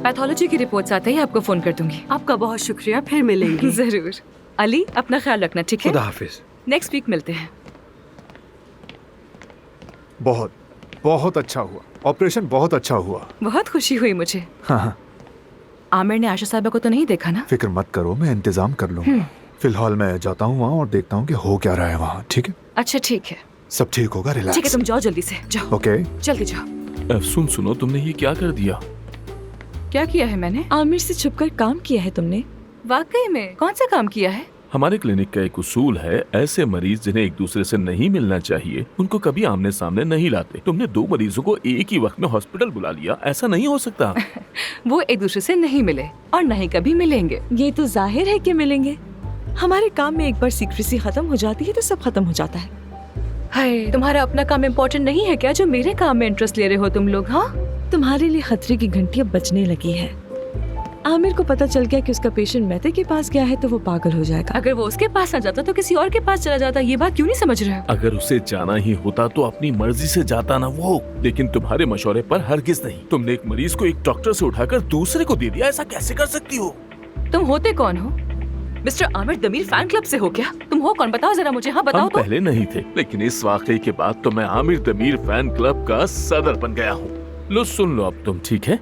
Pathology की reports आते ही आपको फोन कर दूंगी। आपका बहुत शुक्रिया, फिर मिलेंगे। जरूर। अली, अपना ख्याल रखना, ठीक है? खुदा हाफिज। नेक्स्ट वीक मिलते हैं। बहुत बहुत अच्छा हुआ, ऑपरेशन बहुत अच्छा हुआ। बहुत खुशी हुई मुझे। हाँ, आमिर ने आशा साहबा को तो नहीं देखा ना? फिक्र मत करो, मैं इंतजाम कर लूंगा। फिलहाल मैं जाता हूँ वहाँ और देखता हूँ कि हो क्या रहा है वहाँ। ठीक है? अच्छा ठीक है। सब ठीक होगा, रिलैक्स। ठीक है, तुम जाओ जल्दी से, जाओ। ओके। जल्दी जाओ। सुनो, तुमने ये क्या कर दिया? क्या किया है मैंने? आमिर से छुपकर काम किया है तुमने? वाकई में? कौन सा काम किया है? हमारे क्लिनिक का एक उसूल है, ऐसे मरीज जिन्हें एक दूसरे से नहीं मिलना चाहिए उनको कभी आमने सामने नहीं लाते। तुमने 2 मरीजों को एक ही वक्त में हॉस्पिटल बुला लिया, ऐसा नहीं हो सकता। वो एक दूसरे से नहीं मिले और नहीं कभी मिलेंगे। ये तो जाहिर है कि मिलेंगे। हमारे काम में एक बार सीक्रेसी खत्म हो जाती है तो सब खत्म हो जाता है। हाय, तुम्हारा अपना काम इम्पोर्टेंट नहीं है क्या जो मेरे काम में इंटरेस्ट ले रहे हो तुम लोग? हाँ, तुम्हारे लिए खतरे की घंटी अब बजने लगी है। आमिर को पता चल गया कि उसका पेशेंट मेहते के पास गया है तो वो पागल हो जाएगा। अगर वो उसके पास न जाता तो किसी और के पास चला जाता। ये बात क्यों नहीं समझ रहे हो? अगर उसे जाना ही होता तो अपनी मर्जी से जाता ना वो, लेकिन तुम्हारे मशवरे पर हरगिज नहीं। तुमने एक मरीज को एक डॉक्टर से उठाकर दूसरे को दे दिया, ऐसा कैसे कर सकती हो? तुम होते कौन हो? Mister Aamir Damir fan club से हो क्या? तुम हो कौन, बताओ जरा मुझे। हाँ बताओ हम तो। पहले नहीं थे, लेकिन इस वाकये के बाद तो मैं आमिर दमीर फैन क्लब का सदर बन गया हूँ। लो सुन लो अब तुम, ठीक है?